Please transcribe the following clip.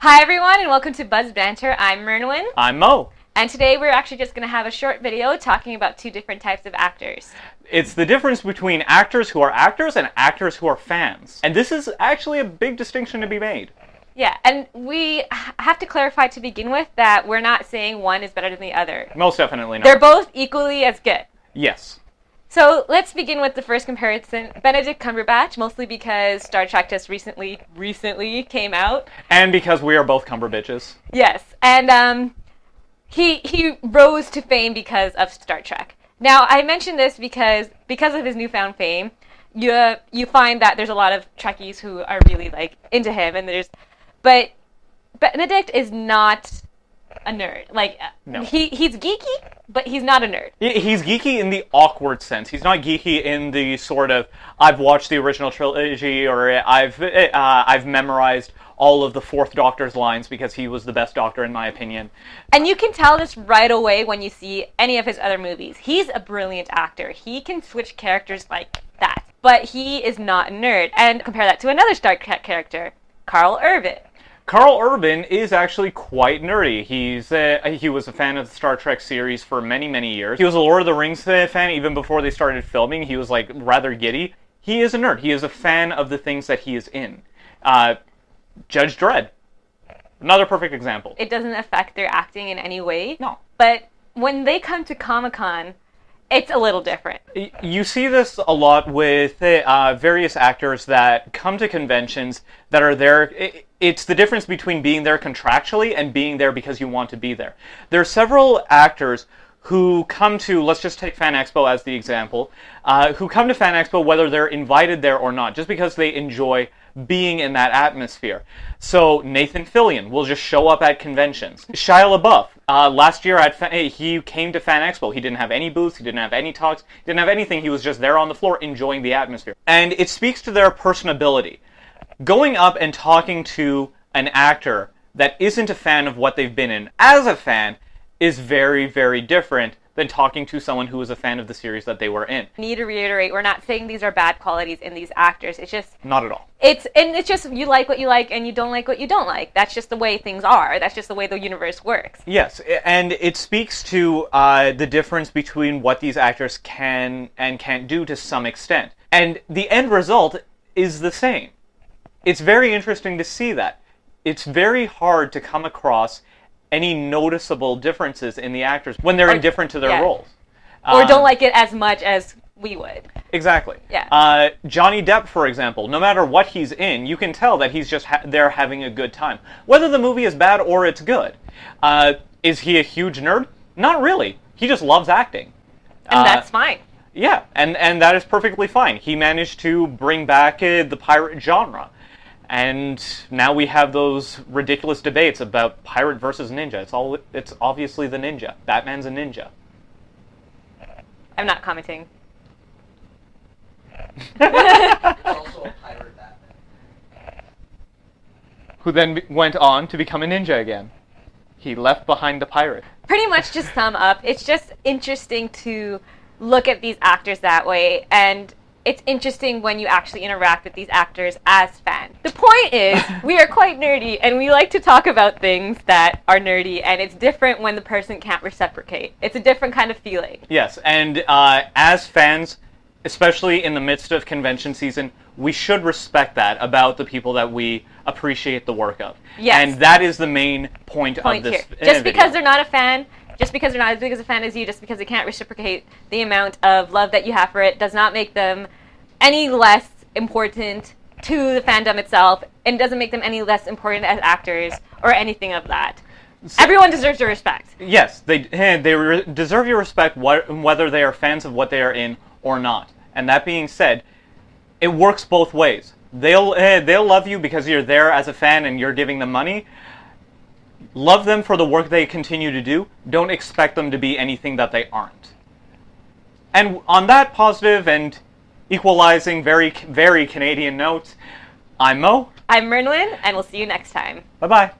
Hi everyone and welcome to Buzz Banter. I'm Mernwin. I'm Mo. And today we're actually just going to have a short video talking about two different types of actors. It's the difference between actors who are actors and actors who are fans. And this is actually a big distinction to be made. Yeah, and we have to clarify to begin with that we're not saying one is better than the other. Most definitely not. They're both equally as good. Yes. So let's begin with the first comparison. Benedict Cumberbatch, mostly because Star Trek just recently came out. And because we are both Cumberbitches. Yes, and he rose to fame because of Star Trek. Now, I mention this because of his newfound fame, you find that there's a lot of Trekkies who are really into him, but Benedict is not a nerd. No. He's geeky, but he's not a nerd. He's geeky in the awkward sense. He's not geeky in the sort of, I've watched the original trilogy, or I've memorized all of the Fourth Doctor's lines because he was the best Doctor in my opinion. And you can tell this right away when you see any of his other movies. He's a brilliant actor. He can switch characters like that. But he is not a nerd. And compare that to another Star Trek character, Carl Urban. Carl Urban is actually quite nerdy. He was a fan of the Star Trek series for many, many years. He was a Lord of the Rings fan even before they started filming. He was rather giddy. He is a nerd. He is a fan of the things that he is in. Judge Dredd. Another perfect example. It doesn't affect their acting in any way. No. But when they come to Comic-Con, it's a little different. You see this a lot with various actors that come to conventions that are there. It's the difference between being there contractually and being there because you want to be there. There are several actors who come to, let's just take Fan Expo as the example, who come to Fan Expo whether they're invited there or not, just because they enjoy being in that atmosphere. So Nathan Fillion will just show up at conventions. Shia LaBeouf, last year he came to Fan Expo. He didn't have any booths, he didn't have any talks, he didn't have anything. He was just there on the floor enjoying the atmosphere. And it speaks to their personability. Going up and talking to an actor that isn't a fan of what they've been in as a fan is very, very different than talking to someone who was a fan of the series that they were in. I need to reiterate, we're not saying these are bad qualities in these actors. It's just... Not at all. It's just you like what you like and you don't like what you don't like. That's just the way things are. That's just the way the universe works. Yes, and it speaks to the difference between what these actors can and can't do to some extent. And the end result is the same. It's very interesting to see that. It's very hard to come across any noticeable differences in the actors when they're indifferent to their roles. Or don't like it as much as we would. Exactly. Yeah. Johnny Depp, for example, no matter what he's in, you can tell that he's just there having a good time. Whether the movie is bad or it's good. Is he a huge nerd? Not really. He just loves acting. And that's fine. Yeah, and that is perfectly fine. He managed to bring back the pirate genre. And now we have those ridiculous debates about pirate versus ninja. It's obviously the ninja. Batman's a ninja. I'm not commenting. Also a pirate Batman. Who then went on to become a ninja again. He left behind the pirate. Pretty much just sum up, it's just interesting to look at these actors that way, and it's interesting when you actually interact with these actors as fans. The point is, we are quite nerdy, and we like to talk about things that are nerdy, and it's different when the person can't reciprocate. It's a different kind of feeling. Yes, and as fans, especially in the midst of convention season, we should respect that about the people that we appreciate the work of. Yes. And that is the main point of this here. Just because they're not a fan, just because they're not as big as a fan as you, just because they can't reciprocate the amount of love that you have for it, does not make them any less important to the fandom itself, and doesn't make them any less important as actors or anything of that. So, everyone deserves your respect. Yes, they deserve your respect whether they are fans of what they are in or not. And that being said, it works both ways. They'll love you because you're there as a fan and you're giving them money. Love them for the work they continue to do. Don't expect them to be anything that they aren't. And on that positive and equalizing, very, very Canadian note, I'm Mo. I'm Mernwin, and we'll see you next time. Bye-bye.